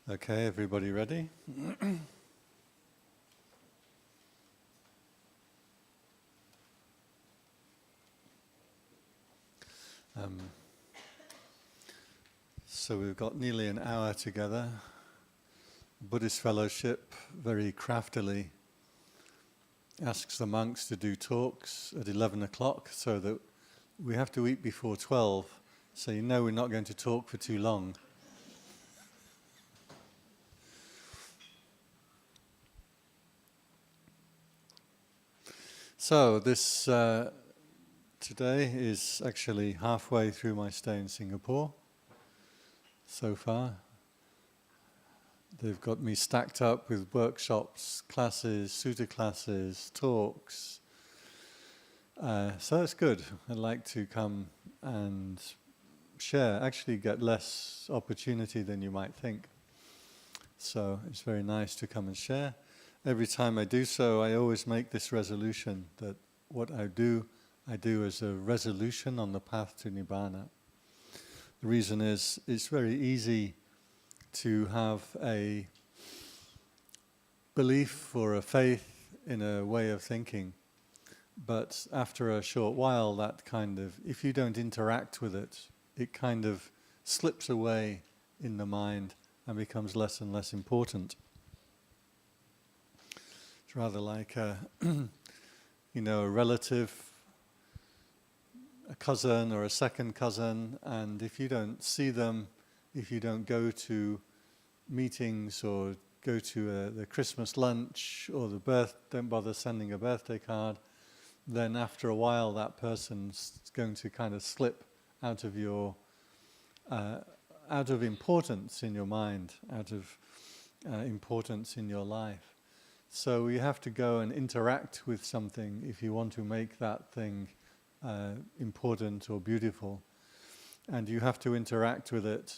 Okay, everybody ready? So we've got nearly an hour together. Buddhist Fellowship very craftily asks the monks to do talks at 11 o'clock so that we have to eat before 12, so you know we're not going to talk for too long. So this today is actually halfway through my stay in Singapore so far. They've got me stacked up with workshops, classes, sutta classes, talks. So that's good. I'd like to come and share, actually get less opportunity than you might think. So it's very nice to come and share. Every time I do so, I always make this resolution that what I do as a resolution on the path to Nibbana. The reason is it's very easy to have a belief or a faith in a way of thinking, but after a short while that kind of, if you don't interact with it, it kind of slips away in the mind and becomes less and less important. It's rather like a relative, a cousin or a second cousin, and if you don't see them, if you don't go to meetings or go to the Christmas lunch or don't bother sending a birthday card, then after a while that person's going to kind of slip out of your, out of importance in your mind, out of importance in your life. So you have to go and interact with something if you want to make that thing important or beautiful. And you have to interact with it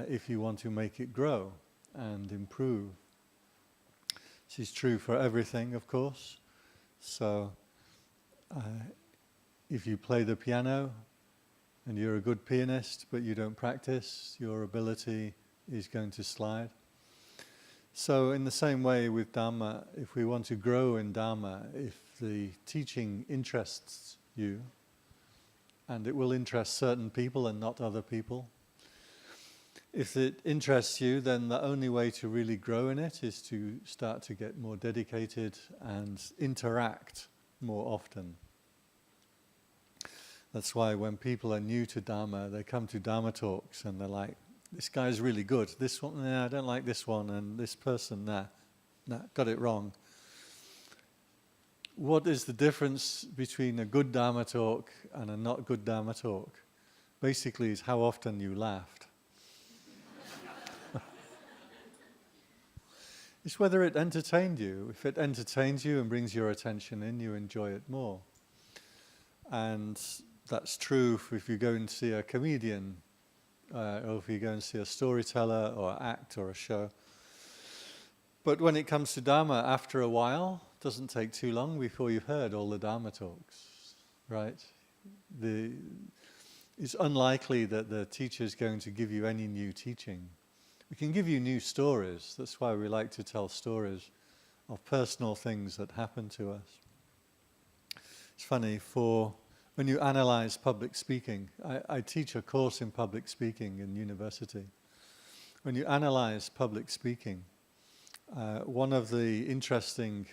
if you want to make it grow and improve. This is true for everything, of course. So if you play the piano and you're a good pianist but you don't practice, your ability is going to slide. So in the same way with Dhamma, if we want to grow in Dhamma, if the teaching interests you, and it will interest certain people and not other people, if it interests you, then the only way to really grow in it is to start to get more dedicated and interact more often. That's why when people are new to Dhamma, they come to Dhamma talks and they're like, this guy's really good, this one, nah, I don't like this one, and this person, nah, got it wrong. What is the difference between a good Dhamma talk and a not good Dhamma talk? Basically, is how often you laughed. It's whether it entertained you. If it entertains you and brings your attention in, you enjoy it more. And that's true if you go and see a comedian, or if you go and see a storyteller or act or a show. But when it comes to Dhamma, after a while, it doesn't take too long before you've heard all the Dhamma talks, right? It's unlikely that the teacher's going to give you any new teaching. We can give you new stories. That's why we like to tell stories of personal things that happen to us. It's funny, when you analyze public speaking, I teach a course in public speaking in university. When you analyze public speaking, one of the interesting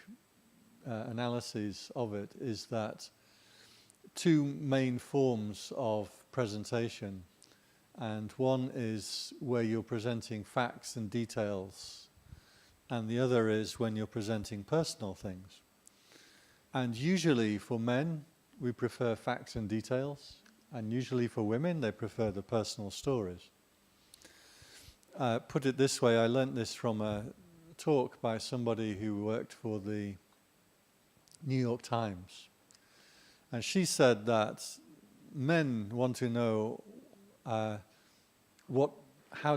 analyses of it is that two main forms of presentation, and one is where you're presenting facts and details, and the other is when you're presenting personal things. And usually for men, we prefer facts and details, and usually for women, they prefer the personal stories. Put it this way, I learnt this from a talk by somebody who worked for the New York Times. And she said that men want to know how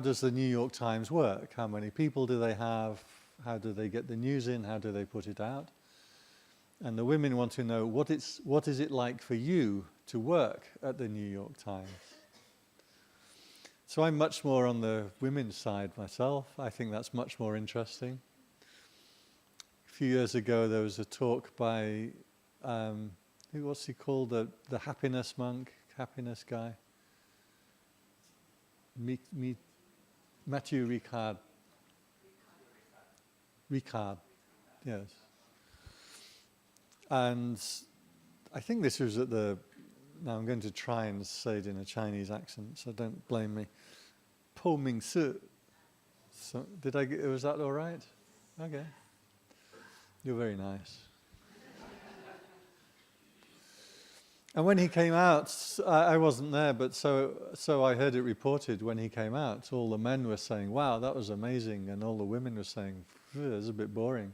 does the New York Times work? How many people do they have? How do they get the news in? How do they put it out? And the women want to know what is it like for you to work at the New York Times? So I'm much more on the women's side myself. I think that's much more interesting. A few years ago there was a talk by, what's he called, the happiness monk, happiness guy? Matthew Ricard. Ricard, yes. And I think this was at the, now I'm going to try and say it in a Chinese accent, so don't blame me. Po Ming Si. So did I get, was that all right? Okay. You're very nice. And when he came out, I wasn't there, but so I heard it reported when he came out. All the men were saying, wow, that was amazing. And all the women were saying, it's a bit boring.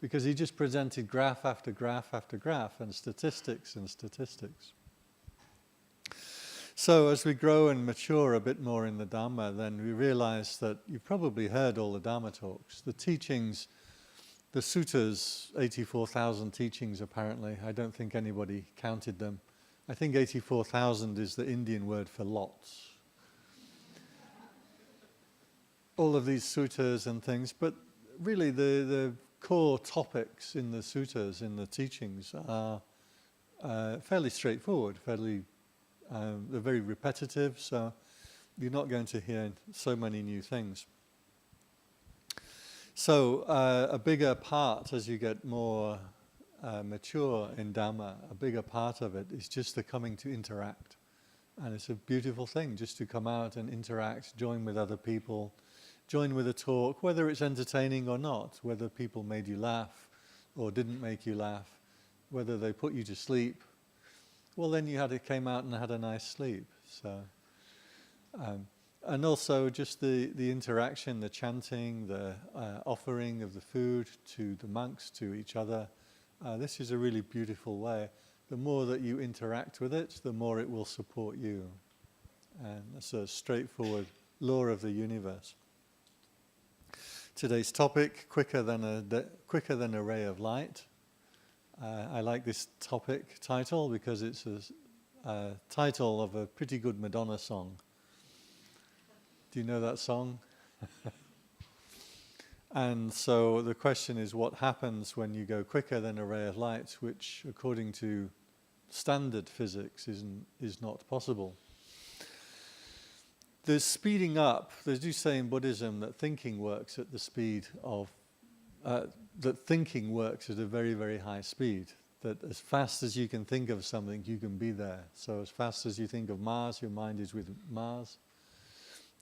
Because he just presented graph after graph after graph and statistics and statistics. So as we grow and mature a bit more in the Dhamma, then we realize that you've probably heard all the Dhamma talks. The teachings, the suttas, 84,000 teachings apparently. I don't think anybody counted them. I think 84,000 is the Indian word for lots. All of these suttas and things, but really the core topics in the suttas, in the teachings, are fairly straightforward, they're very repetitive, so you're not going to hear so many new things. So a bigger part, as you get more mature in Dhamma, a bigger part of it is just the coming to interact. And it's a beautiful thing, just to come out and interact, join with other people, join with a talk, whether it's entertaining or not, whether people made you laugh or didn't make you laugh, whether they put you to sleep. Well, then you came out and had a nice sleep. So, and also just the interaction, the chanting, the offering of the food to the monks, to each other. This is a really beautiful way. The more that you interact with it, the more it will support you. And that's a straightforward law of the universe. Today's topic, quicker than a ray of light. I like this topic title because it's a title of a pretty good Madonna song. Do you know that song? And so the question is, what happens when you go quicker than a ray of light, which according to standard physics is not possible. There's speeding up. They do say in Buddhism that thinking works at the speed of that thinking works at a very, very high speed, that as fast as you can think of something, you can be there. So as fast as you think of Mars, your mind is with Mars,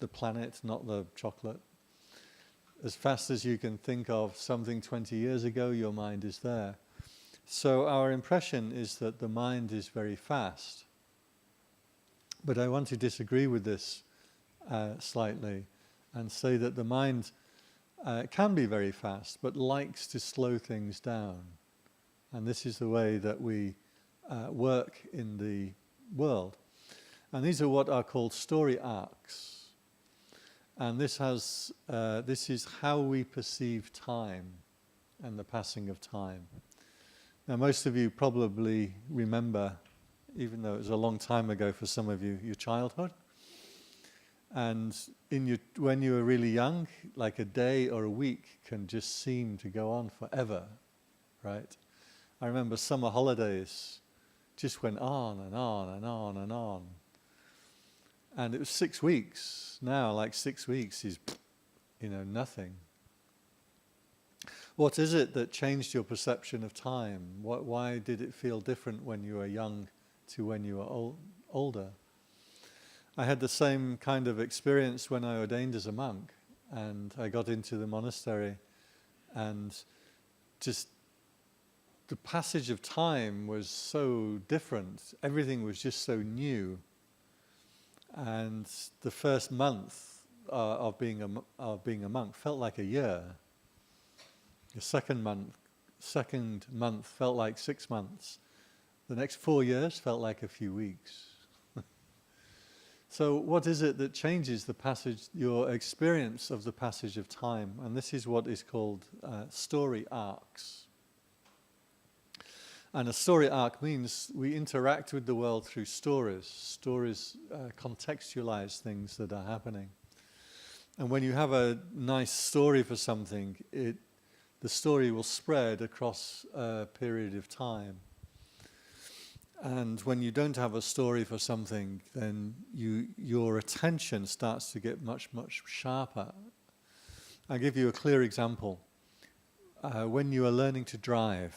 the planet, not the chocolate. As fast as you can think of something 20 years ago, your mind is there. So our impression is that the mind is very fast. But I want to disagree with this slightly and say that the mind can be very fast, but likes to slow things down. And this is the way that we work in the world. And these are what are called story arcs. And this is how we perceive time and the passing of time. Now most of you probably remember, even though it was a long time ago for some of you, your childhood. And when you were really young, like a day or a week can just seem to go on forever, right? I remember summer holidays just went on and on and on and on. And it was 6 weeks. Now, like 6 weeks is, nothing. What is it that changed your perception of time? Why did it feel different when you were young to when you were older? I had the same kind of experience when I ordained as a monk, and I got into the monastery, and just the passage of time was so different. Everything was just so new. And the first month of being a monk felt like a year. The second month felt like 6 months. The next 4 years felt like a few weeks. So what is it that changes your experience of the passage of time? And this is what is called story arcs. And a story arc means we interact with the world through stories. Stories contextualize things that are happening. And when you have a nice story for something, the story will spread across a period of time. And when you don't have a story for something, then your attention starts to get much, much sharper. I'll give you a clear example. When you are learning to drive,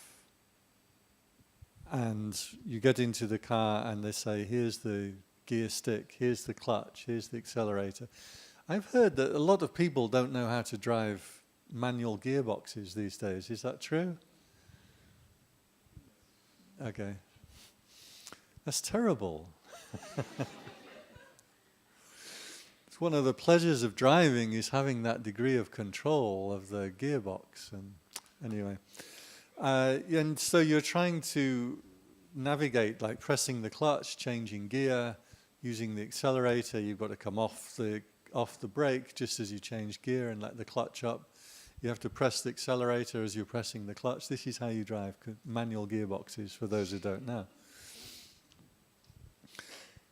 and you get into the car and they say, here's the gear stick, here's the clutch, here's the accelerator. I've heard that a lot of people don't know how to drive manual gearboxes these days. Is that true? Okay. That's terrible. It's one of the pleasures of driving is having that degree of control of the gearbox. And anyway. And so you're trying to navigate, like pressing the clutch, changing gear, using the accelerator. You've got to come off the brake just as you change gear and let the clutch up. You have to press the accelerator as you're pressing the clutch. This is how you drive manual gearboxes, for those who don't know.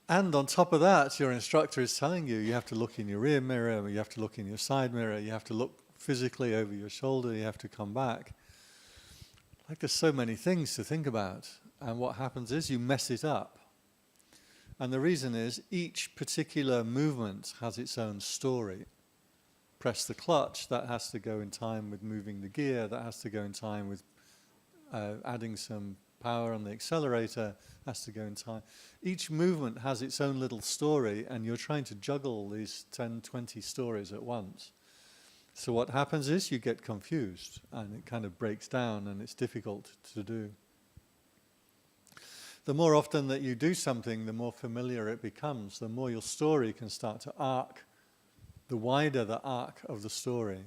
And on top of that, your instructor is telling you, you have to look in your rear mirror, you have to look in your side mirror, you have to look physically over your shoulder, you have to come back. Like there's so many things to think about. And what happens is you mess it up. And the reason is each particular movement has its own story. Press the clutch, that has to go in time with moving the gear, that has to go in time with adding some power on the accelerator, has to go in time. Each movement has its own little story, and you're trying to juggle these 10, 20 stories at once. So what happens is you get confused, and it kind of breaks down, and it's difficult to do. The more often that you do something, the more familiar it becomes, the more your story can start to arc, the wider the arc of the story.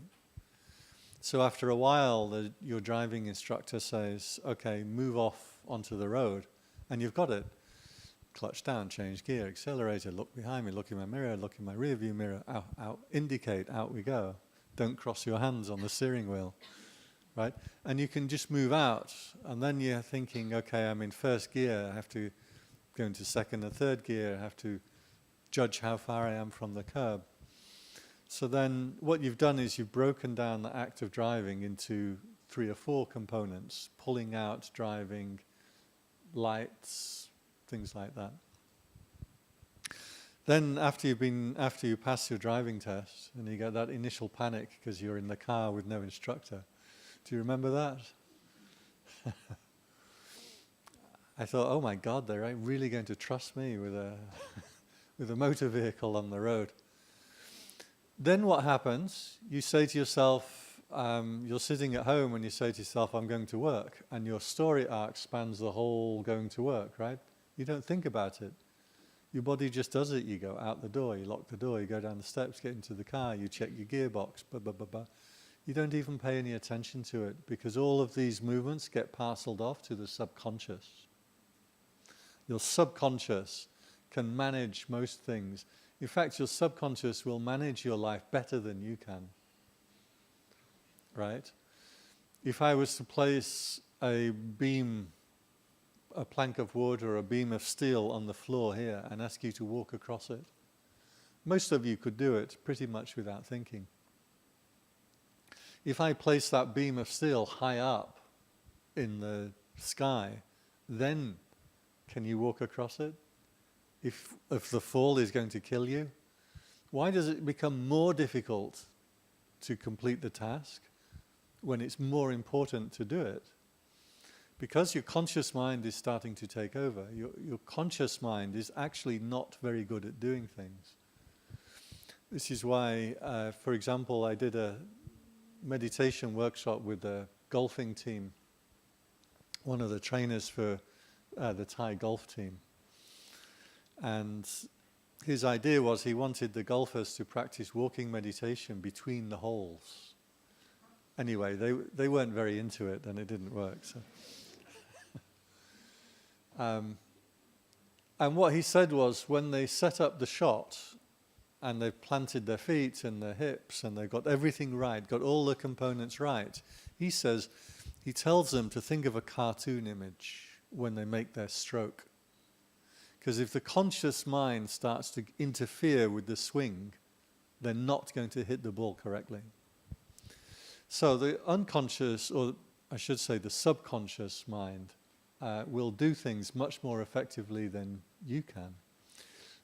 So after a while, your driving instructor says, okay, move off onto the road, and you've got it. Clutch down, change gear, accelerator, look behind me, look in my mirror, look in my rear view mirror, out, indicate, out we go. Don't cross your hands on the steering wheel, right? And you can just move out, and then you're thinking, okay, I'm in first gear, I have to go into second and third gear, I have to judge how far I am from the curb. So then what you've done is you've broken down the act of driving into 3 or 4 components, pulling out, driving, lights, things like that. Then after you pass your driving test and you get that initial panic because you're in the car with no instructor, do you remember that? I thought, oh my God, they're really going to trust me with a motor vehicle on the road. Then what happens? You say to yourself, you're sitting at home and you say to yourself, I'm going to work, and your story arc spans the whole going to work, right? You don't think about it. Your body just does it. You go out the door, you lock the door, you go down the steps, get into the car, you check your gearbox, blah, blah, blah, blah. You don't even pay any attention to it because all of these movements get parceled off to the subconscious. Your subconscious can manage most things. In fact, your subconscious will manage your life better than you can. Right? If I was to place a plank of wood or a beam of steel on the floor here and ask you to walk across it, most of you could do it pretty much without thinking. If I place that beam of steel high up in the sky, then can you walk across it? If the fall is going to kill you? Why does it become more difficult to complete the task when it's more important to do it? Because your conscious mind is starting to take over. Your conscious mind is actually not very good at doing things. This is why, for example, I did a meditation workshop with the golfing team, one of the trainers for the Thai golf team. And his idea was he wanted the golfers to practice walking meditation between the holes. Anyway, they weren't very into it and it didn't work. So. And what he said was when they set up the shot and they've planted their feet and their hips and they've got everything right, got all the components right, he says he tells them to think of a cartoon image when they make their stroke. Because if the conscious mind starts to interfere with the swing, they're not going to hit the ball correctly. So the unconscious, or I should say the subconscious mind, will do things much more effectively than you can.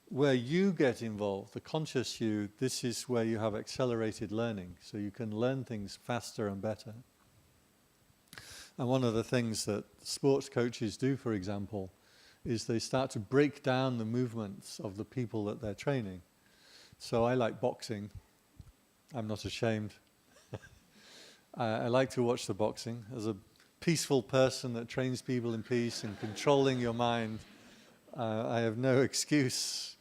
Where you get involved, the conscious you, this is where you have accelerated learning, so you can learn things faster and better. And one of the things that sports coaches do, for example, is they start to break down the movements of the people that they're training. So I like boxing. I'm not ashamed. I like to watch the boxing. As a peaceful person that trains people in peace and controlling your mind, I have no excuse.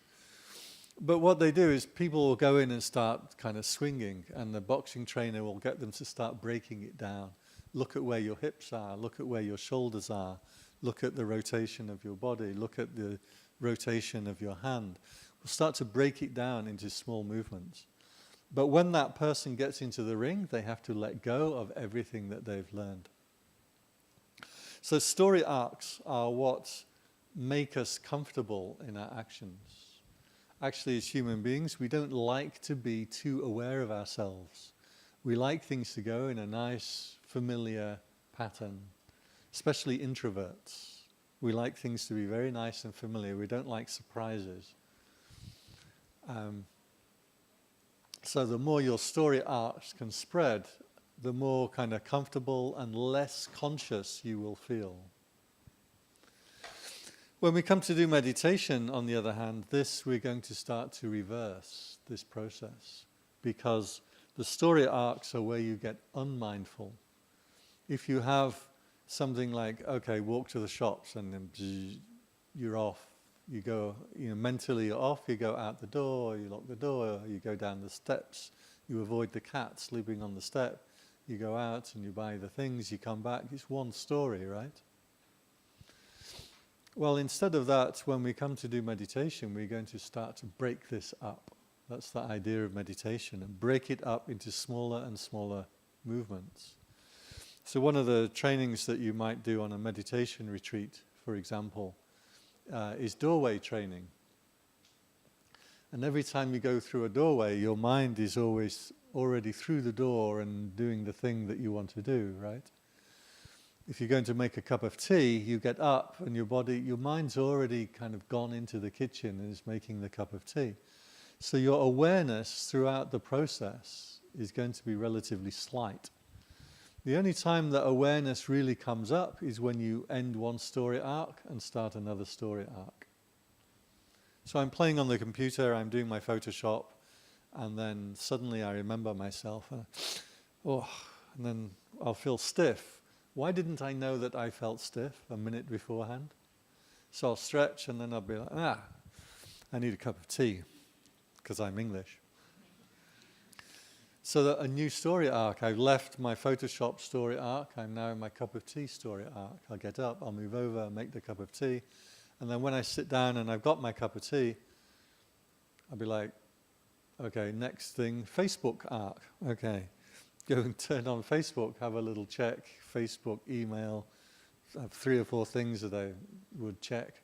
But what they do is people will go in and start kind of swinging, and the boxing trainer will get them to start breaking it down. Look at where your hips are, look at where your shoulders are, look at the rotation of your body, look at the rotation of your hand. We'll start to break it down into small movements. But when that person gets into the ring, they have to let go of everything that they've learned. So story arcs are what make us comfortable in our actions. Actually, as human beings, we don't like to be too aware of ourselves. We like things to go in a nice, familiar pattern, especially introverts. We like things to be very nice and familiar. We don't like surprises. So the more your story arcs can spread, the more kind of comfortable and less conscious you will feel. When we come to do meditation, on the other hand, we're going to start to reverse this process, because the story arcs are where you get unmindful. If you have something like, okay, walk to the shops, and then you're off, you go, mentally you're off, you go out the door, you lock the door, you go down the steps, you avoid the cat sleeping on the step, you go out and you buy the things, you come back, it's one story, right? Well, instead of that, when we come to do meditation, we're going to start to break this up. That's the idea of meditation, and break it up into smaller and smaller movements. So one of the trainings that you might do on a meditation retreat, for example, is doorway training. And every time you go through a doorway, your mind is always already through the door and doing the thing that you want to do, right? If you're going to make a cup of tea, you get up and your mind's already kind of gone into the kitchen and is making the cup of tea. So your awareness throughout the process is going to be relatively slight. The only time that awareness really comes up is when you end one story arc and start another story arc. So I'm playing on the computer, I'm doing my Photoshop, and then suddenly I remember myself, and then I'll feel stiff. Why didn't I know that I felt stiff a minute beforehand? So I'll stretch, and then I'll be like, I need a cup of tea, because I'm English. So that a new story arc, I've left my Photoshop story arc, I'm now in my cup of tea story arc. I'll get up, I'll move over, make the cup of tea, and then when I sit down and I've got my cup of tea, I'll be like, okay, next thing, Facebook arc, okay. Go and turn on Facebook, have a little check, Facebook, email, I have 3 or 4 things that I would check.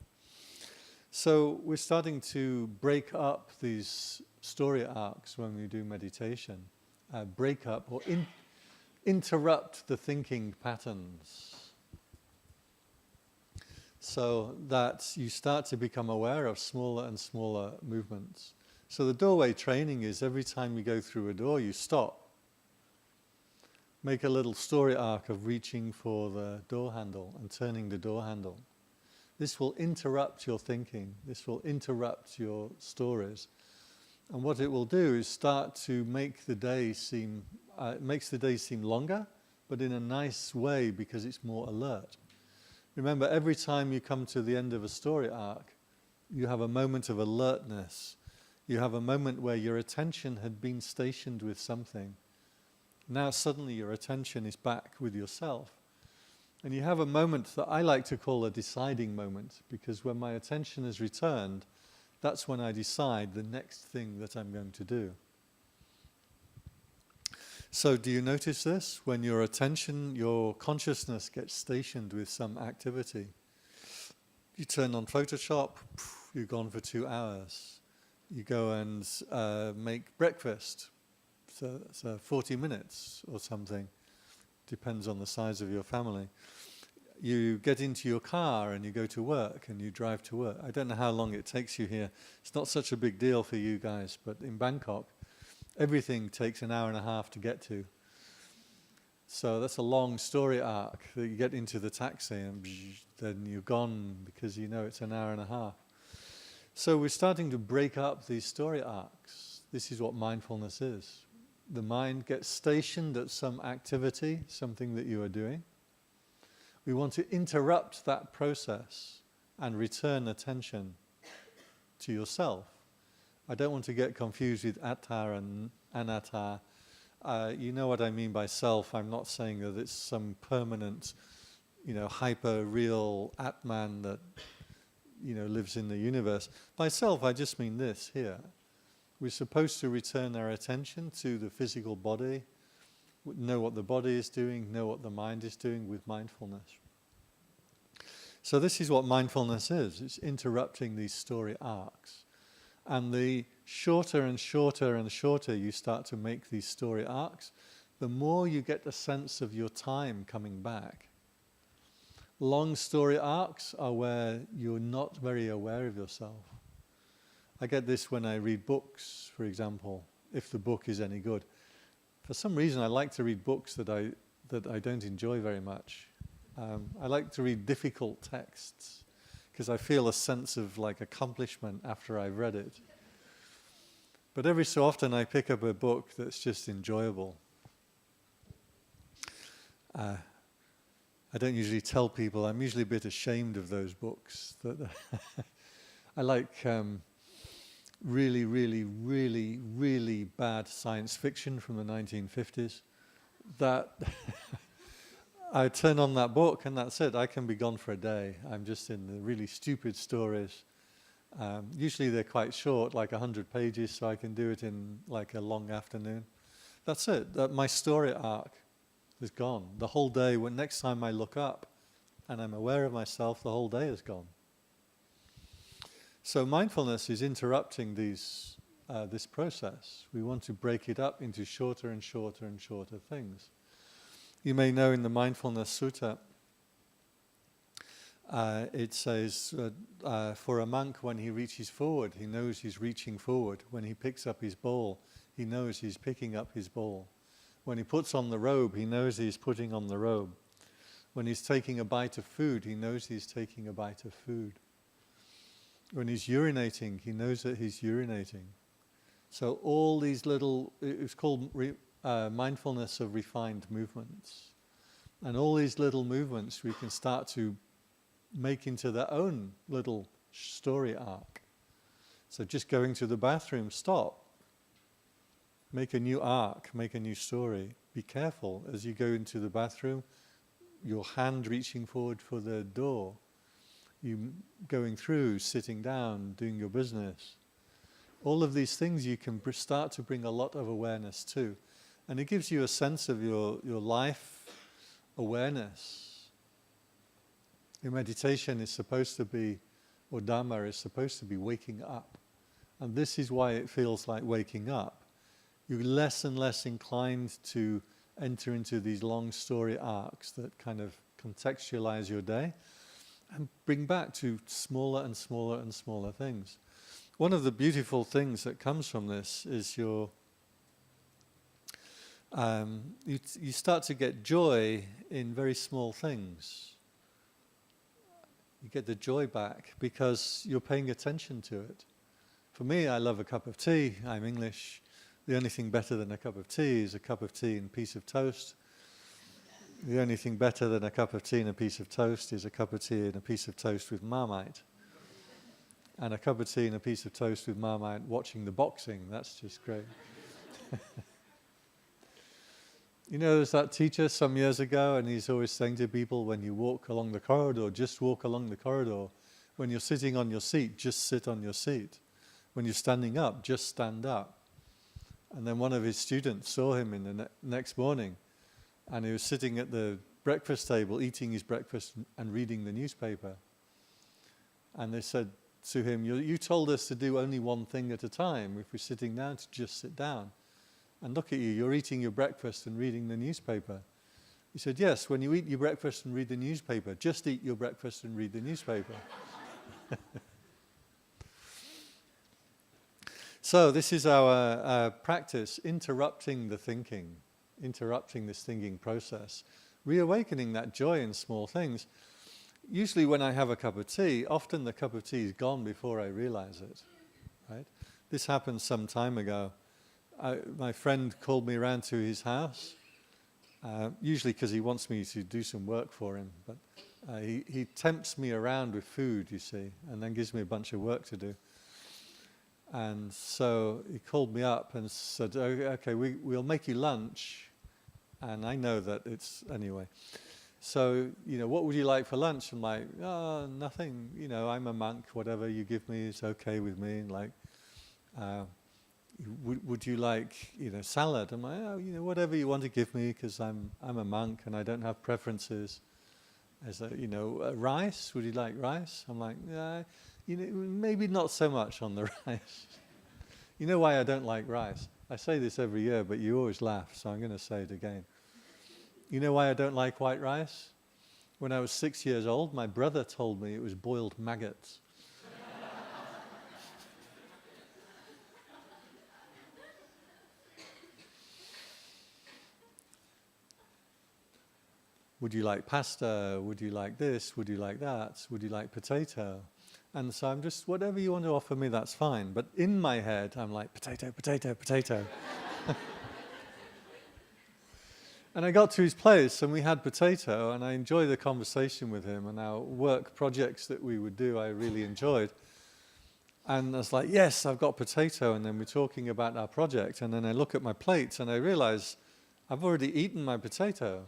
So we're starting to break up these story arcs when we do meditation, break up or interrupt the thinking patterns, so that you start to become aware of smaller and smaller movements. So the doorway training is every time you go through a door, you stop. Make a little story arc of reaching for the door handle and turning the door handle. This will interrupt your thinking. This will interrupt your stories. And what it will do is start to make the day seem, makes the day seem longer, but in a nice way because it's more alert. Remember, every time you come to the end of a story arc, you have a moment of alertness. You have a moment where your attention had been stationed with something. Now suddenly your attention is back with yourself. And you have a moment that I like to call a deciding moment, because when my attention is returned, that's when I decide the next thing that I'm going to do. So do you notice this? When your attention, your consciousness gets stationed with some activity, you turn on Photoshop, you're gone for 2 hours. You go and make breakfast, so 40 minutes or something, depends on the size of your family. You get into your car and you go to work and you drive to work. I don't know how long it takes you here. It's not such a big deal for you guys, but in Bangkok, everything takes an hour and a half to get to. So that's a long story arc that you get into the taxi and then you're gone because you know it's an hour and a half. So we're starting to break up these story arcs. This is what mindfulness is. The mind gets stationed at some activity, something that you are doing. We want to interrupt that process and return attention to yourself. I don't want to get confused with atta and anatta. You know what I mean by self. I'm not saying that it's some permanent, hyper-real Atman that, lives in the universe. By self, I just mean this here. We're supposed to return our attention to the physical body, know what the body is doing, know what the mind is doing with mindfulness. So this is what mindfulness is. It's interrupting these story arcs. And the shorter and shorter and shorter you start to make these story arcs, the more you get a sense of your time coming back. Long story arcs are where you're not very aware of yourself. I get this when I read books, for example, if the book is any good. For some reason, I like to read books that I don't enjoy very much. I like to read difficult texts because I feel a sense of accomplishment after I've read it. But every so often I pick up a book that's just enjoyable. I don't usually tell people. I'm usually a bit ashamed of those books. That I like really, really, really, really bad science fiction from the 1950s. That I turn on that book and that's it. I can be gone for a day. I'm just in the really stupid stories. Usually they're quite short, like 100 pages, so I can do it in a long afternoon. That's it. My story arc is gone. The whole day, next time I look up and I'm aware of myself, the whole day is gone. So mindfulness is interrupting this process. We want to break it up into shorter and shorter and shorter things. You may know in the Mindfulness Sutta, it says, for a monk, when he reaches forward, he knows he's reaching forward. When he picks up his bowl, he knows he's picking up his bowl. When he puts on the robe, he knows he's putting on the robe. When he's taking a bite of food, he knows he's taking a bite of food. When he's urinating, he knows that he's urinating. So all these little, it's called mindfulness of refined movements. And all these little movements we can start to make into their own little story arc. So just going to the bathroom, stop. Make a new arc, make a new story. Be careful as you go into the bathroom, your hand reaching forward for the door. You going through, sitting down, doing your business. All of these things you can start to bring a lot of awareness to. And it gives you a sense of your life awareness. Your meditation is supposed to be, or Dhamma is supposed to be waking up. And this is why it feels like waking up. You're less and less inclined to enter into these long story arcs that kind of contextualize your day and bring back to smaller and smaller and smaller things. One of the beautiful things that comes from this is you start to get joy in very small things. You get the joy back because you're paying attention to it. For me, I love a cup of tea. I'm English. The only thing better than a cup of tea is a cup of tea and a piece of toast. The only thing better than a cup of tea and a piece of toast is a cup of tea and a piece of toast with Marmite. And a cup of tea and a piece of toast with Marmite watching the boxing. That's just great. There's that teacher some years ago, and he's always saying to people, when you walk along the corridor, just walk along the corridor. When you're sitting on your seat, just sit on your seat. When you're standing up, just stand up. And then one of his students saw him in the next morning, and he was sitting at the breakfast table eating his breakfast and reading the newspaper. And they said to him, you told us to do only one thing at a time. If we're sitting down, to just sit down. And look at you, you're eating your breakfast and reading the newspaper. He said, yes, when you eat your breakfast and read the newspaper, just eat your breakfast and read the newspaper. So this is our practice, interrupting the thinking, interrupting this thinking process, reawakening that joy in small things. Usually when I have a cup of tea, often the cup of tea is gone before I realize it, right? This happened some time ago. My friend called me around to his house, usually because he wants me to do some work for him, but he tempts me around with food, you see, and then gives me a bunch of work to do. And so he called me up and said, okay, we'll make you lunch. And I know that it's, anyway. So, what would you like for lunch? I'm like, oh, nothing, I'm a monk, whatever you give me is okay with me. Like, would you like, salad? I'm like, oh, whatever you want to give me, because I'm a monk and I don't have preferences. As rice, would you like rice? I'm like, maybe not so much on the rice. You know why I don't like rice? I say this every year, but you always laugh, so I'm going to say it again. You know why I don't like white rice? When I was 6 years old, my brother told me it was boiled maggots. Would you like pasta? Would you like this? Would you like that? Would you like potato? And so I'm just, whatever you want to offer me, that's fine. But in my head, I'm like, potato, potato, potato. And I got to his place and we had potato, and I enjoyed the conversation with him, and our work projects that we would do, I really enjoyed. And I was like, yes, I've got potato. And then we're talking about our project. And then I look at my plate and I realize I've already eaten my potato.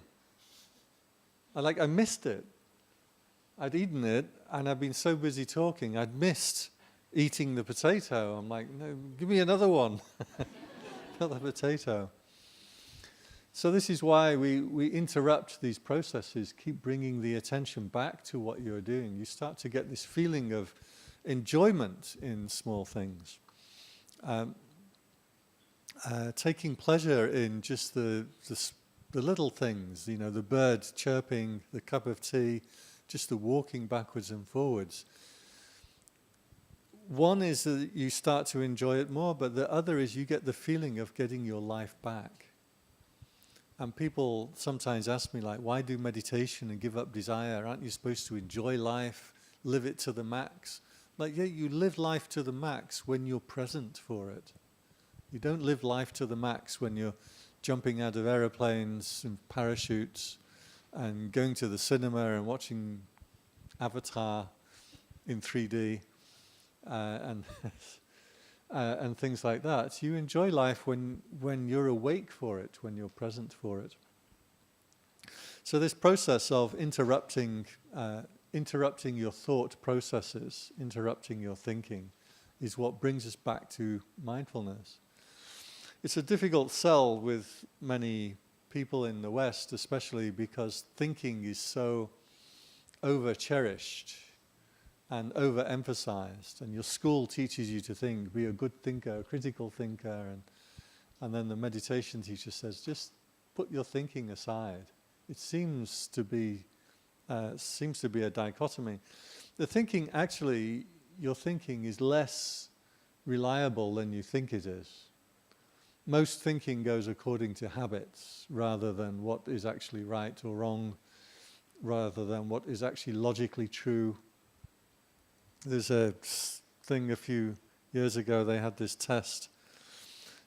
I missed it. I'd eaten it, and I'd been so busy talking, I'd missed eating the potato. I'm like, no, give me another one. Another potato. So this is why we interrupt these processes, keep bringing the attention back to what you're doing. You start to get this feeling of enjoyment in small things. Taking pleasure in just the little things, the bird chirping, the cup of tea, just the walking backwards and forwards. One is that you start to enjoy it more, but the other is you get the feeling of getting your life back. And people sometimes ask me, like, why do meditation and give up desire? Aren't you supposed to enjoy life, live it to the max? Like, yeah, you live life to the max when you're present for it. You don't live life to the max when you're jumping out of aeroplanes and parachutes and going to the cinema and watching Avatar in 3D and things like that. You enjoy life when you're awake for it, when you're present for it. So this process of interrupting your thought processes, interrupting your thinking, is what brings us back to mindfulness. It's a difficult sell with many people in the West, especially because thinking is so over-cherished and over-emphasized. And your school teaches you to think, be a good thinker, a critical thinker, and then the meditation teacher says, just put your thinking aside. It seems to be a dichotomy. The thinking, actually, your thinking is less reliable than you think it is. Most thinking goes according to habits rather than what is actually right or wrong, rather than what is actually logically true. There's a thing a few years ago, they had this test.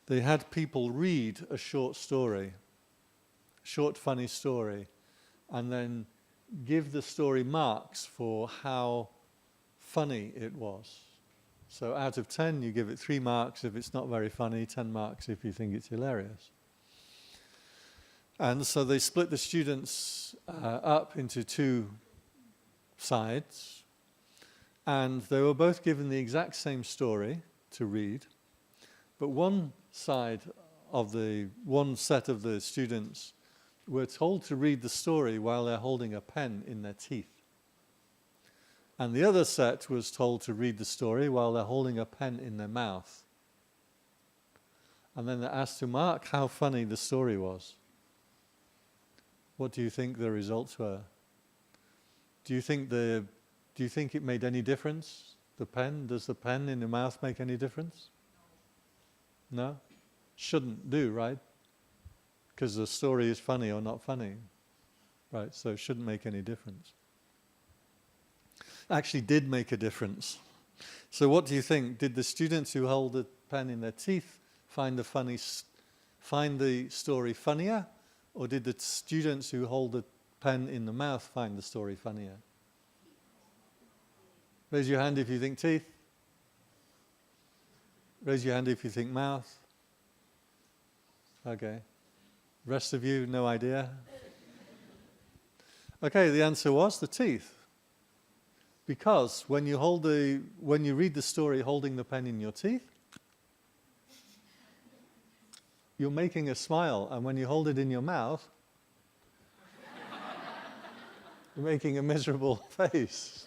They had people read a short story, short funny story, and then give the story marks for how funny it was. So out of 10, you give it 3 marks if it's not very funny, 10 marks if you think it's hilarious. And so they split the students up into 2 sides, and they were both given the exact same story to read, but one side of the one set of the students were told to read the story while they're holding a pen in their teeth. And the other set was told to read the story while they're holding a pen in their mouth. And then they're asked to mark how funny the story was. What do you think the results were? Do you think it made any difference? The pen? Does the pen in the mouth make any difference? No? Shouldn't do, right? Because the story is funny or not funny. Right, so it shouldn't make any difference. Actually did make a difference. So what do you think? Did the students who hold the pen in their teeth find the story funnier? Or did the students who hold the pen in the mouth find the story funnier? Raise your hand if you think teeth. Raise your hand if you think mouth. Okay. Rest of you, no idea? Okay, the answer was the teeth. Because when you read the story holding the pen in your teeth, you're making a smile, and when you hold it in your mouth, you're making a miserable face.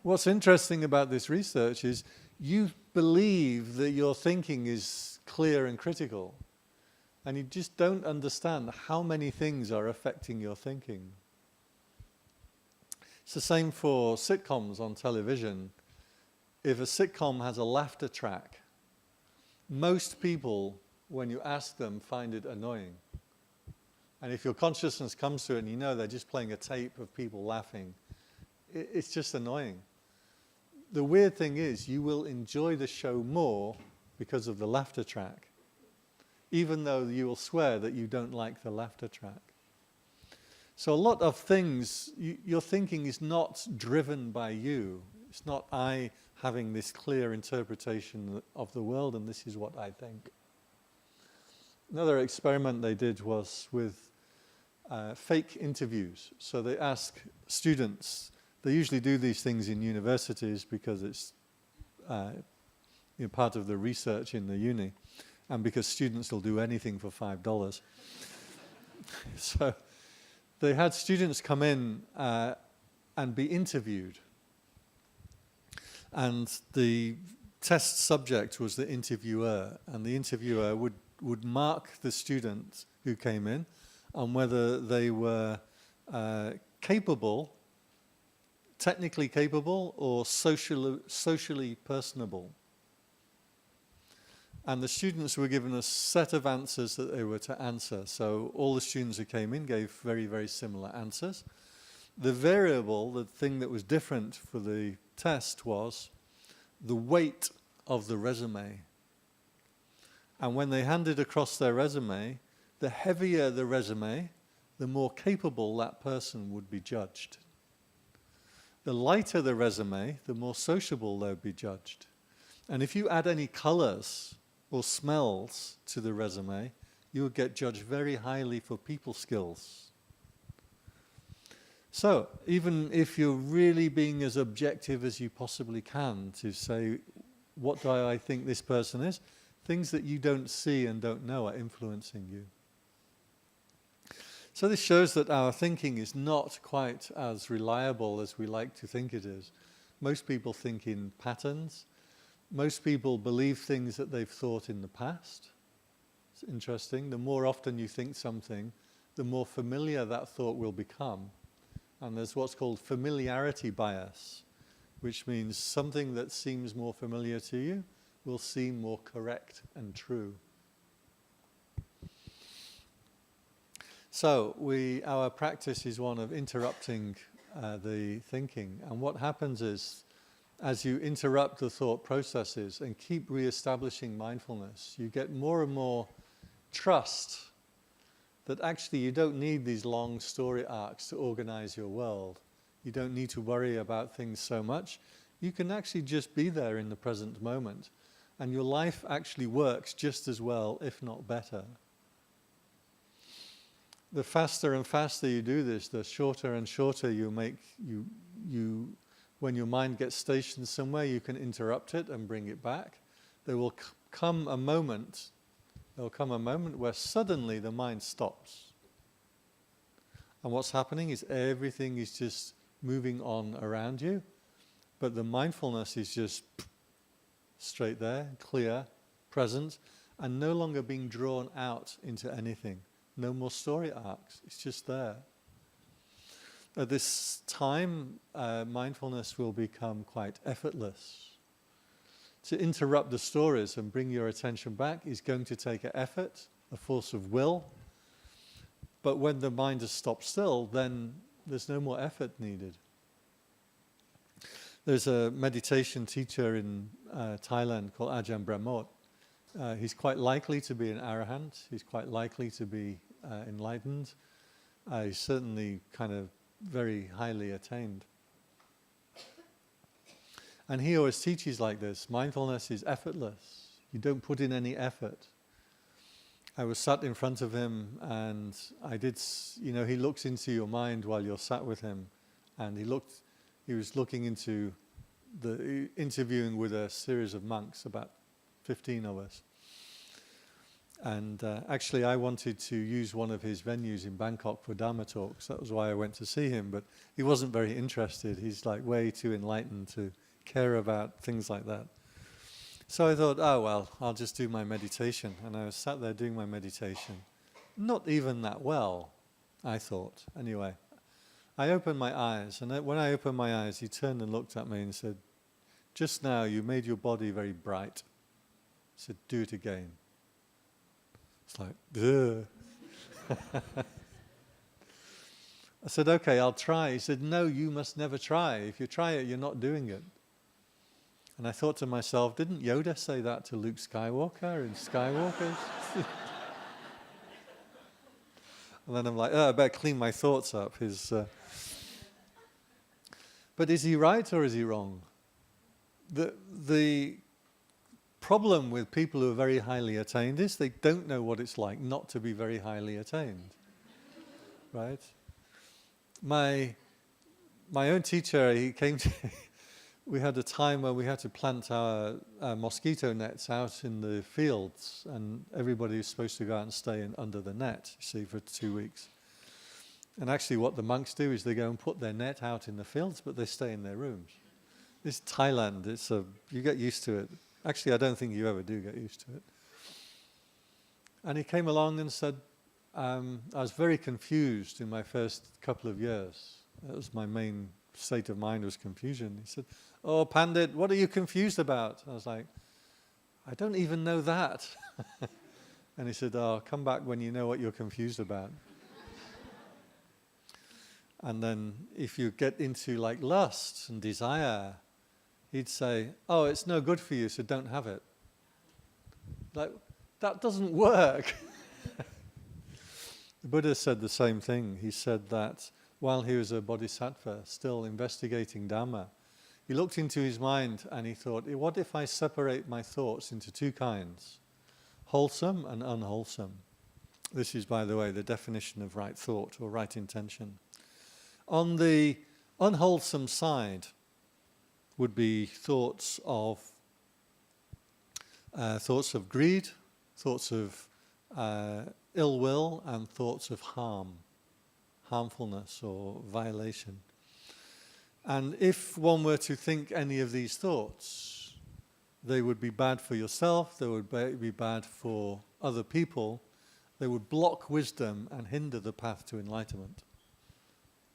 What's interesting about this research is you believe that your thinking is clear and critical, and you just don't understand how many things are affecting your thinking. It's the same for sitcoms on television. If a sitcom has a laughter track, most people, when you ask them, find it annoying. And if your consciousness comes to it and you know they're just playing a tape of people laughing, it's just annoying. The weird thing is you will enjoy the show more because of the laughter track, even though you will swear that you don't like the laughter track. So a lot of things, your thinking is not driven by you. It's not I having this clear interpretation of the world and this is what I think. Another experiment they did was with fake interviews. So they ask students, they usually do these things in universities because it's part of the research in the uni, and because students will do anything for $5. So they had students come in and be interviewed. And the test subject was the interviewer, and the interviewer would mark the student who came in on whether they were capable, technically capable, or socially personable. And the students were given a set of answers that they were to answer. So all the students who came in gave very, very similar answers. The variable, the thing that was different for the test, was the weight of the resume. And when they handed across their resume, the heavier the resume, the more capable that person would be judged. The lighter the resume, the more sociable they would be judged. And if you add any colors or smells to the resume, you would get judged very highly for people skills. So, even if you're really being as objective as you possibly can to say, what do I think this person is, things that you don't see and don't know are influencing you. So this shows that our thinking is not quite as reliable as we like to think it is. Most people think in patterns. Most people believe things that they've thought in the past. It's interesting. The more often you think something, the more familiar that thought will become. And there's what's called familiarity bias, which means something that seems more familiar to you will seem more correct and true. So our practice is one of interrupting the thinking. And what happens is, as you interrupt the thought processes and keep re-establishing mindfulness, you get more and more trust that actually you don't need these long story arcs to organize your world. You don't need to worry about things so much. You can actually just be there in the present moment. And your life actually works just as well, if not better. The faster and faster you do this, the shorter and shorter you when your mind gets stationed somewhere, you can interrupt it and bring it back. There will come a moment where suddenly the mind stops. And what's happening is everything is just moving on around you, but the mindfulness is just straight there, clear, present, and no longer being drawn out into anything. No more story arcs, it's just there. At this time, mindfulness will become quite effortless. To interrupt the stories and bring your attention back is going to take an effort, a force of will. But when the mind has stopped still, then there's no more effort needed. There's a meditation teacher in Thailand called Ajahn Brahmot. He's quite likely to be an arahant. He's quite likely to be enlightened. He's certainly kind of very highly attained. And he always teaches like this: mindfulness is effortless. You don't put in any effort. I was sat in front of him, and he looks into your mind while you're sat with him, and he was looking into interviewing with a series of monks, about 15 of us. And actually I wanted to use one of his venues in Bangkok for Dharma talks. That was why I went to see him, but he wasn't very interested. He's like way too enlightened to care about things like that. So I thought, oh well, I'll just do my meditation. And I was sat there doing my meditation. Not even that well, I thought. Anyway, I opened my eyes, and when I opened my eyes, he turned and looked at me and said, "Just now you made your body very bright." He said, "Do it again." It's like, ugh. I said, "Okay, I'll try." He said, "No, you must never try. If you try it, you're not doing it." And I thought to myself, didn't Yoda say that to Luke Skywalker in Skywalkers? And then I'm like, I better clean my thoughts up. But is he right or is he wrong? The problem with people who are very highly attained is they don't know what it's like not to be very highly attained. Right? My own teacher, he came to... We had a time where we had to plant our mosquito nets out in the fields, and everybody was supposed to go out and stay under the net, you see, for 2 weeks. And actually what the monks do is they go and put their net out in the fields, but they stay in their rooms. This is Thailand, you get used to it. Actually, I don't think you ever do get used to it. And he came along and said, I was very confused in my first couple of years. That was my main state of mind, was confusion. He said, "Oh, Pandit, what are you confused about?" I was like, "I don't even know that." And he said, "Oh, come back when you know what you're confused about." And then if you get into like lust and desire, he'd say, "Oh, it's no good for you, so don't have it." Like, that doesn't work. The Buddha said the same thing. He said that while he was a bodhisattva, still investigating Dhamma, he looked into his mind and he thought, what if I separate my thoughts into two kinds, wholesome and unwholesome? This is, by the way, the definition of right thought or right intention. On the unwholesome side would be thoughts of greed, thoughts of ill will, and thoughts of harmfulness or violation. And if one were to think any of these thoughts, they would be bad for yourself, they would be bad for other people, they would block wisdom and hinder the path to enlightenment.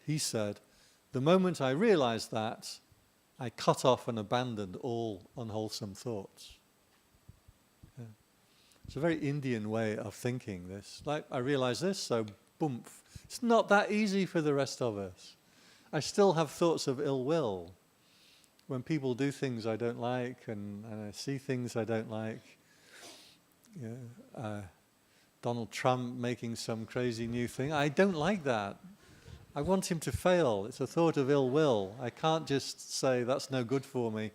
He said, the moment I realized that, I cut off and abandoned all unwholesome thoughts. Yeah. It's a very Indian way of thinking this. Like, I realized this, so boom. It's not that easy for the rest of us. I still have thoughts of ill will. When people do things I don't like, and I see things I don't like, Donald Trump making some crazy new thing, I don't like that. I want him to fail. It's a thought of ill will. I can't just say, that's no good for me.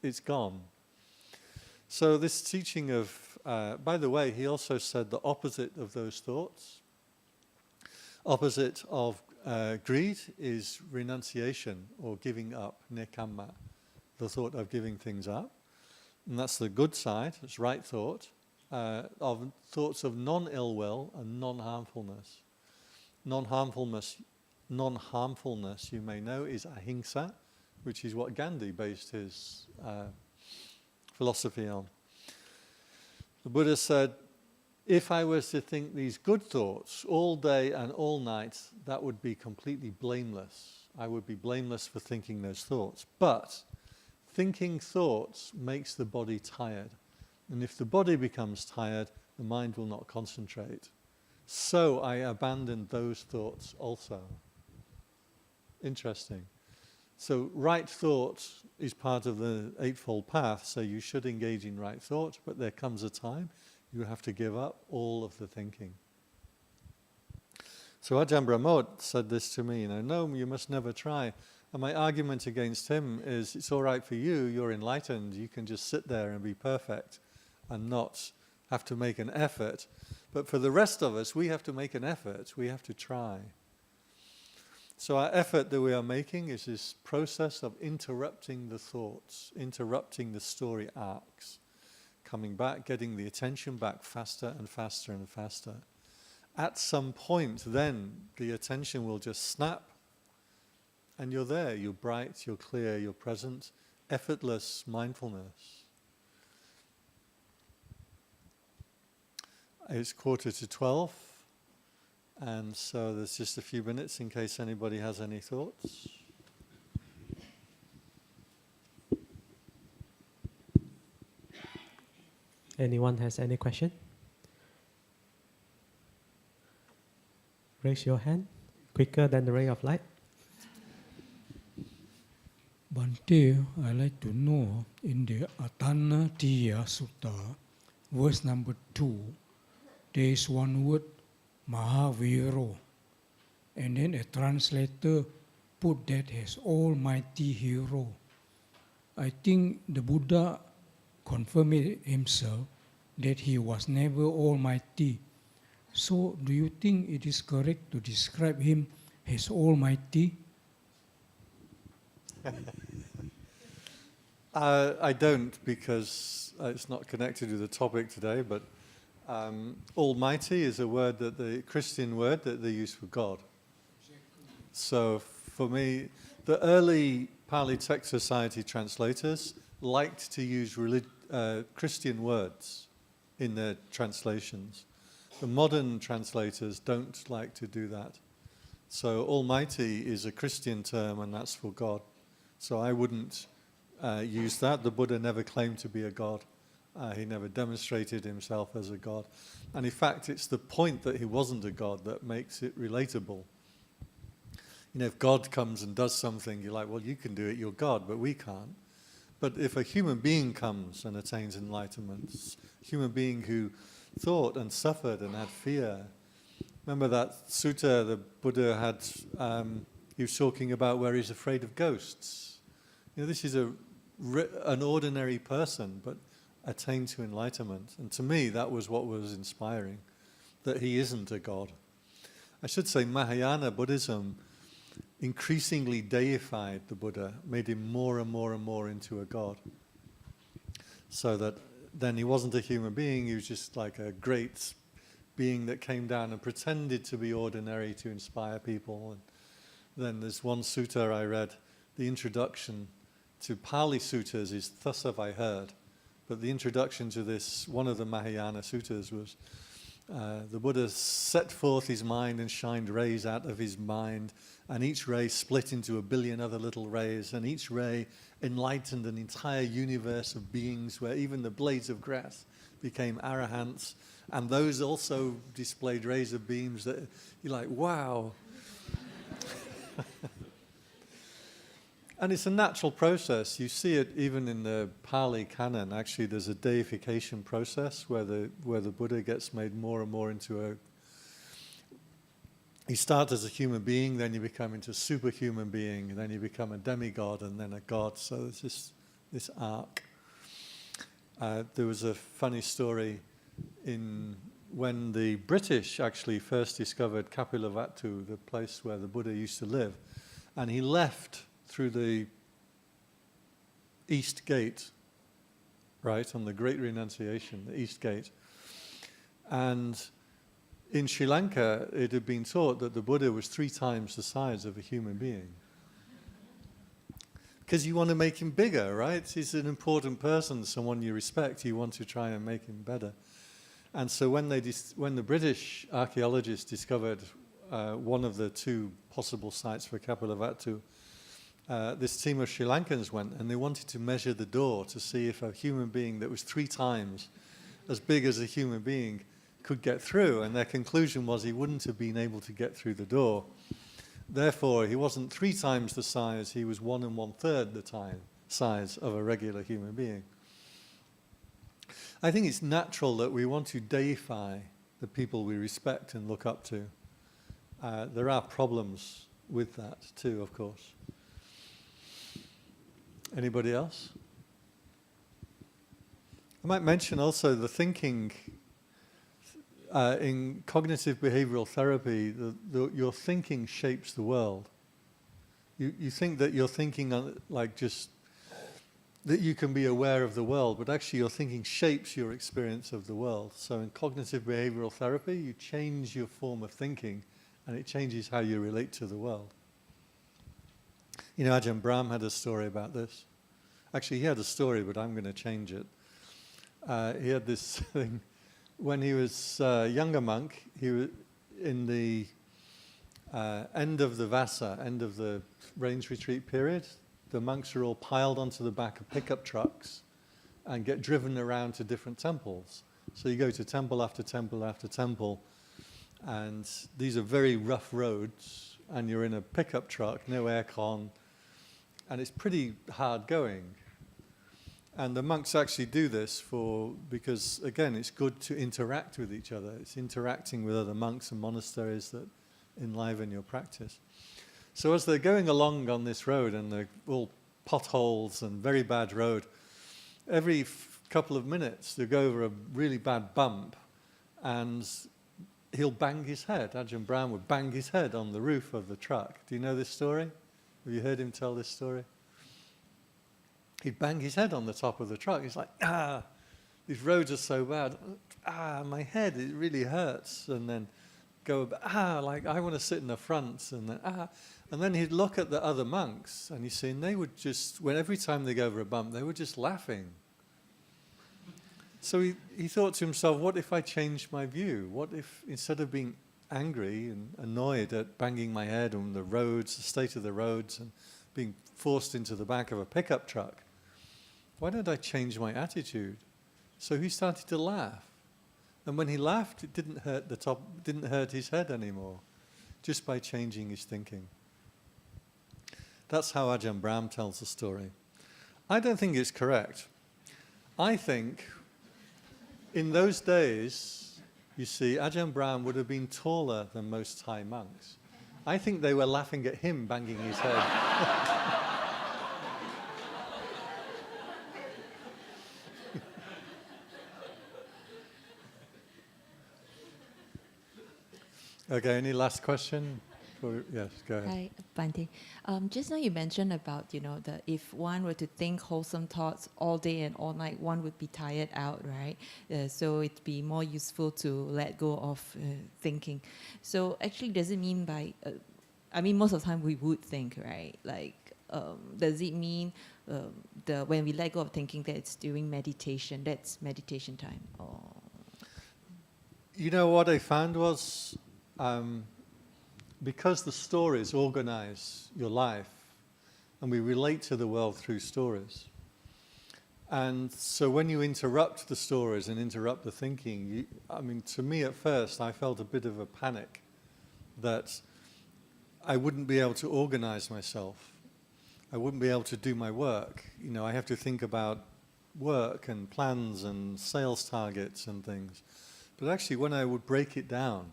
It's gone. So this teaching of, by the way, he also said the opposite of those thoughts. Opposite of greed is renunciation or giving up, nekamma, the thought of giving things up. And that's the good side, it's right thought, of thoughts of non-ill will and non-harmfulness. Non-harmfulness, you may know, is ahimsa, which is what Gandhi based his philosophy on. The Buddha said, if I was to think these good thoughts all day and all night, that would be completely blameless. I would be blameless for thinking those thoughts. But thinking thoughts makes the body tired. And if the body becomes tired, the mind will not concentrate. So I abandoned those thoughts also. Interesting. So right thought is part of the Eightfold Path, so you should engage in right thought, but there comes a time you have to give up all of the thinking. So Ajahn Brahmot said this to me, no, you must never try. And my argument against him is, it's all right for you, you're enlightened, you can just sit there and be perfect and not have to make an effort. But for the rest of us, we have to make an effort, we have to try. So our effort that we are making is this process of interrupting the thoughts, interrupting the story arcs, coming back, getting the attention back faster and faster and faster. At some point then, the attention will just snap and you're there, you're bright, you're clear, you're present, effortless mindfulness. It's 11:45. And so there's just a few minutes in case anybody has any thoughts. Anyone has any question? Raise your hand, quicker than the ray of light. Bhante, I'd like to know in the Atannatiya Sutta, verse number 2, there is one word, Mahaviro, and then a translator put that as Almighty Hero. I think the Buddha confirmed himself that he was never Almighty. So do you think it is correct to describe him as Almighty? I don't, because it's not connected to the topic today, but Almighty is a word that the Christian word that they use for God. So for me, the early Pali Text Society translators liked to use Christian words in their translations. The modern translators don't like to do that. So Almighty is a Christian term and that's for God. So I wouldn't use that. The Buddha never claimed to be a God. He never demonstrated himself as a God. And in fact, it's the point that he wasn't a God that makes it relatable. If God comes and does something, you're like, well, you can do it, you're God, but we can't. But if a human being comes and attains enlightenment, a human being who thought and suffered and had fear. Remember that sutta the Buddha had, he was talking about where he's afraid of ghosts. This is an ordinary person, but attained to enlightenment. And to me, that was what was inspiring, that he isn't a God. I should say Mahayana Buddhism increasingly deified the Buddha, made him more and more and more into a God. So that then he wasn't a human being, he was just like a great being that came down and pretended to be ordinary to inspire people. And then there's one sutta I read, the introduction to Pali suttas is "Thus have I heard." But the introduction to this, one of the Mahayana suttas was, the Buddha set forth his mind and shined rays out of his mind, and each ray split into a billion other little rays, and each ray enlightened an entire universe of beings where even the blades of grass became arahants, and those also displayed rays of beams that you're like, wow. And it's a natural process. You see it even in the Pali canon. Actually, there's a deification process where the Buddha gets made more and more into a... You start as a human being, then you become into a superhuman being, and then you become a demigod, and then a god. So there's this arc. There was a funny story in when the British actually first discovered Kapilavatthu, the place where the Buddha used to live, and he left through the East Gate, right, on the Great Renunciation, the East Gate. And in Sri Lanka, it had been thought that the Buddha was 3 times the size of a human being. Because you want to make him bigger, right? He's an important person, someone you respect. You want to try and make him better. And so when the British archaeologists discovered one of the 2 possible sites for Kapilavatthu, this team of Sri Lankans went and they wanted to measure the door to see if a human being that was 3 times as big as a human being could get through. And their conclusion was he wouldn't have been able to get through the door. Therefore, he wasn't 3 times the size, he was 1 1/3 the size of a regular human being. I think it's natural that we want to deify the people we respect and look up to. There are problems with that too, of course. Anybody else? I might mention also the thinking in cognitive behavioral therapy, your thinking shapes the world. You think that you're thinking like just that you can be aware of the world, but actually your thinking shapes your experience of the world. So in cognitive behavioral therapy, you change your form of thinking and it changes how you relate to the world. You know, Ajahn Brahm had a story about this. Actually, he had a story, but I'm going to change it. He had this thing. When he was a younger monk, he was in the end of the Vassa, end of the rains retreat period. The monks are all piled onto the back of pickup trucks and get driven around to different temples. So you go to temple after temple after temple, and these are very rough roads, and you're in a pickup truck, no aircon, and it's pretty hard going. And the monks actually do this because, again, it's good to interact with each other. It's interacting with other monks and monasteries that enliven your practice. So as they're going along on this road, and they're all potholes and very bad road, every couple of minutes they go over a really bad bump, and he'll bang his head. Ajahn Brahm would bang his head on the roof of the truck. Do you know this story? Have you heard him tell this story? He'd bang his head on the top of the truck. He's like, these roads are so bad. My head, it really hurts. And then go, like I want to sit in the front. And then, And then he'd look at the other monks, and he'd see, and they would just, every time they go over a bump, they were just laughing. So he thought to himself, what if I changed my view? What if, instead of being angry and annoyed at banging my head on the roads, the state of the roads, and being forced into the back of a pickup truck, why don't I change my attitude? So he started to laugh. And when he laughed, it didn't hurt his head anymore, just by changing his thinking. That's how Ajahn Brahm tells the story. I don't think it's correct. I think in those days, you see, Ajahn Brahm would have been taller than most Thai monks. I think they were laughing at him banging his head. Okay, any last question? Yes, go ahead. Hi, Bante. Just now you mentioned about, that if one were to think wholesome thoughts all day and all night, one would be tired out, right? So it'd be more useful to let go of thinking. So actually, does it mean most of the time we would think, right? Like, does it mean when we let go of thinking that it's during meditation, that's meditation time? Or? You know, what I found was, because the stories organize your life, and we relate to the world through stories. And so when you interrupt the stories and interrupt the thinking, to me at first, I felt a bit of a panic that I wouldn't be able to organize myself. I wouldn't be able to do my work. I have to think about work and plans and sales targets and things. But actually, when I would break it down,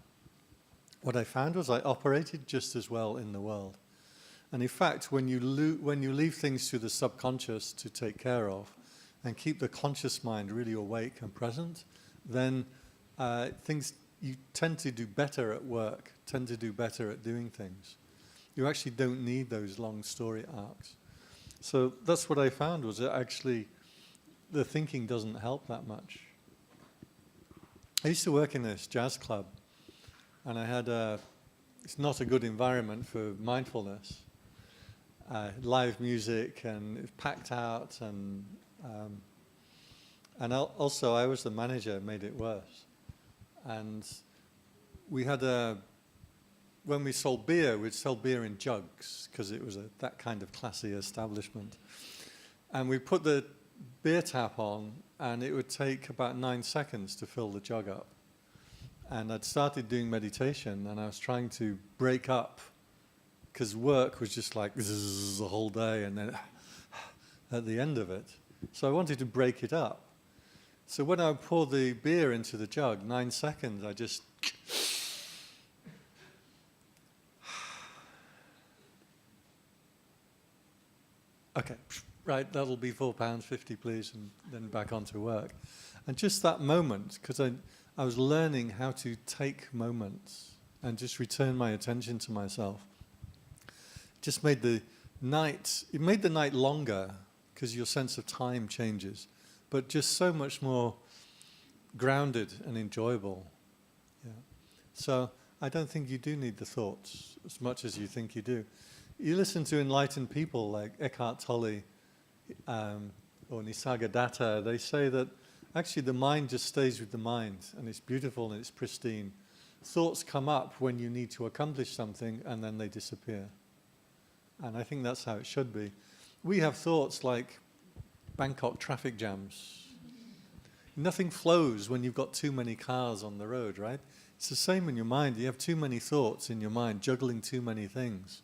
what I found was I operated just as well in the world. And in fact, when you leave things to the subconscious to take care of and keep the conscious mind really awake and present, then things you tend to do better at work, tend to do better at doing things. You actually don't need those long story arcs. So that's what I found, was that actually the thinking doesn't help that much. I used to work in this jazz club, and I had it's not a good environment for mindfulness. Live music, and it was packed out, and also I was the manager, made it worse. And we had when we sold beer, we'd sell beer in jugs, because it was that kind of classy establishment. And we put the beer tap on, and it would take about 9 seconds to fill the jug up. And I'd started doing meditation, and I was trying to break up, because work was just like zzz, the whole day, and then at the end of it. So I wanted to break it up. So when I would pour the beer into the jug, 9 seconds, I just... Okay, right, that'll be £4.50, please, and then back onto work. And just that moment, because I was learning how to take moments and just return my attention to myself. Just made the night longer, because your sense of time changes, but just so much more grounded and enjoyable. Yeah. So I don't think you do need the thoughts as much as you think you do. You listen to enlightened people like Eckhart Tolle or Nisargadatta, they say that actually the mind just stays with the mind, and it's beautiful and it's pristine. Thoughts come up when you need to accomplish something, and then they disappear. And I think that's how it should be. We have thoughts like Bangkok traffic jams. Nothing flows when you've got too many cars on the road, right? It's the same in your mind. You have too many thoughts in your mind, juggling too many things.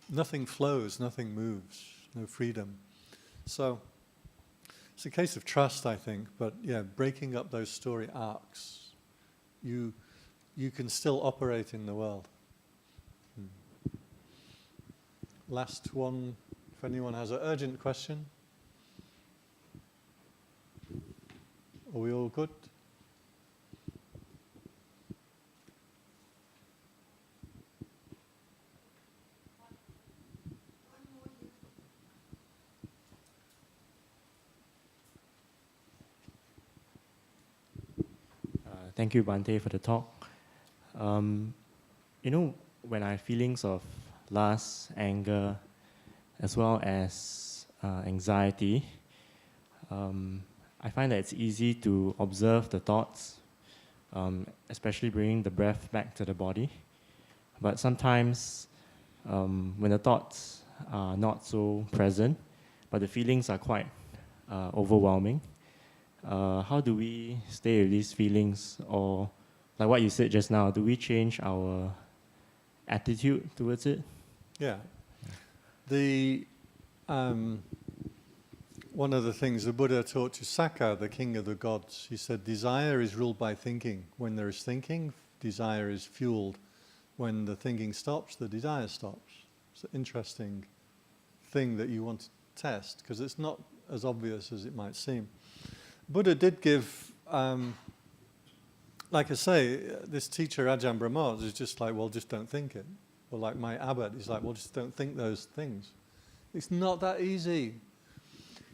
Nothing flows, nothing moves, no freedom. So it's a case of trust, I think, but yeah, breaking up those story arcs, you can still operate in the world. Last one, if anyone has an urgent question. Are we all good? Thank you, Bhante, for the talk. When I have feelings of lust, anger, as well as anxiety, I find that it's easy to observe the thoughts, especially bringing the breath back to the body. But sometimes, when the thoughts are not so present, but the feelings are quite overwhelming, how do we stay with these feelings? Or, like what you said just now, do we change our attitude towards it? Yeah. One of the things the Buddha taught to Sakka, the king of the gods, he said, desire is ruled by thinking. When there is thinking, desire is fueled. When the thinking stops, the desire stops. It's an interesting thing that you want to test, because it's not as obvious as it might seem. Buddha did give, like I say, this teacher Ajahn Brahma is just like, well, just don't think it. Or like my abbot, he's like, well, just don't think those things. It's not that easy.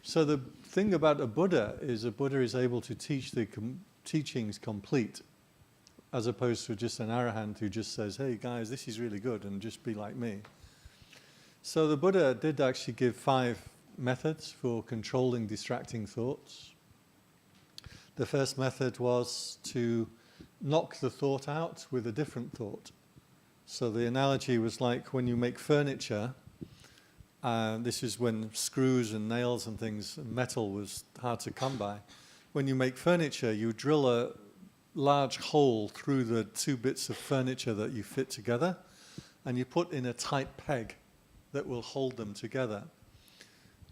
So the thing about a Buddha is able to teach the teachings complete, as opposed to just an arahant who just says, hey guys, this is really good, and just be like me. So the Buddha did actually give 5 methods for controlling distracting thoughts. The first method was to knock the thought out with a different thought. So the analogy was like when you make furniture, this is when screws and nails and things, metal was hard to come by. When you make furniture, you drill a large hole through the 2 bits of furniture that you fit together, and you put in a tight peg that will hold them together.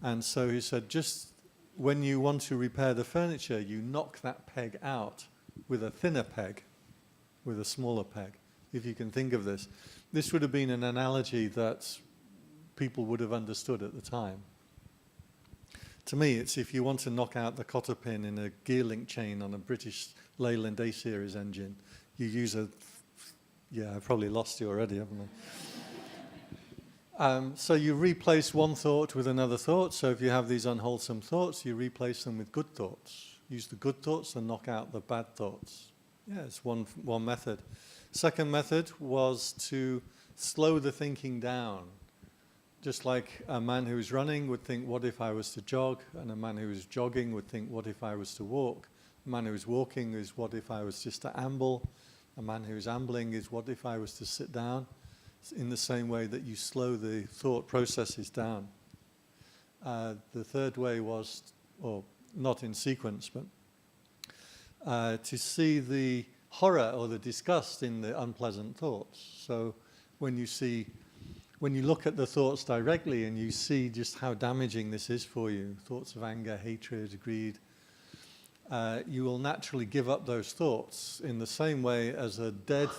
And so he said, just when you want to repair the furniture, you knock that peg out with a thinner peg, with a smaller peg, if you can think of this. This would have been an analogy that people would have understood at the time. To me, it's if you want to knock out the cotter pin in a gear link chain on a British Leyland A series engine, you use a... Yeah, I've probably lost you already, haven't I? So you replace one thought with another thought. So if you have these unwholesome thoughts, you replace them with good thoughts. Use the good thoughts and knock out the bad thoughts. Yeah, it's one method. Second method was to slow the thinking down. Just like a man who is running would think, what if I was to jog? And a man who is jogging would think, what if I was to walk? A man who is walking is, what if I was just to amble? A man who is ambling is, what if I was to sit down? In the same way that you slow the thought processes down. The third way was, or not in sequence, but to see the horror or the disgust in the unpleasant thoughts. So when you look at the thoughts directly and you see just how damaging this is for you, thoughts of anger, hatred, greed, you will naturally give up those thoughts in the same way as a dead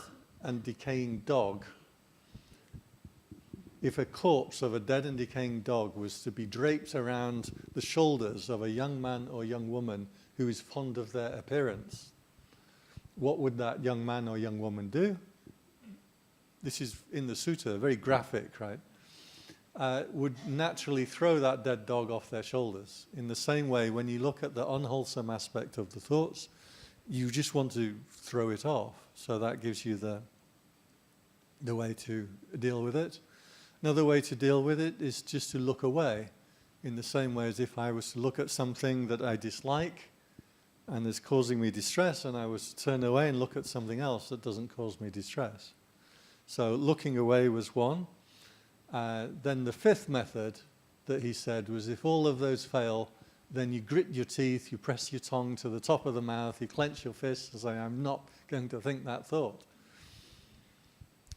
and decaying dog. If a corpse of a dead and decaying dog was to be draped around the shoulders of a young man or young woman who is fond of their appearance, what would that young man or young woman do? This is in the sutta, very graphic, right? Would naturally throw that dead dog off their shoulders. In the same way, when you look at the unwholesome aspect of the thoughts, you just want to throw it off. So that gives you the way to deal with it. Another way to deal with it is just to look away, in the same way as if I was to look at something that I dislike and is causing me distress, and I was to turn away and look at something else that doesn't cause me distress. So looking away was one. Then the fifth method that he said was, if all of those fail, then you grit your teeth, you press your tongue to the top of the mouth, you clench your fists and say, I'm not going to think that thought.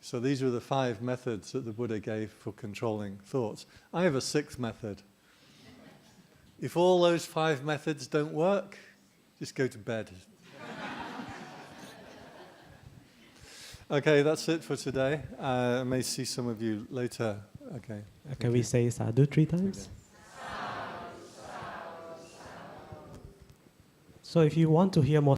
So these were the 5 methods that the Buddha gave for controlling thoughts. I have a 6th method. If all those 5 methods don't work, just go to bed. Okay, that's it for today. I may see some of you later. Okay. Can we say sadhu 3 times? So if you want to hear more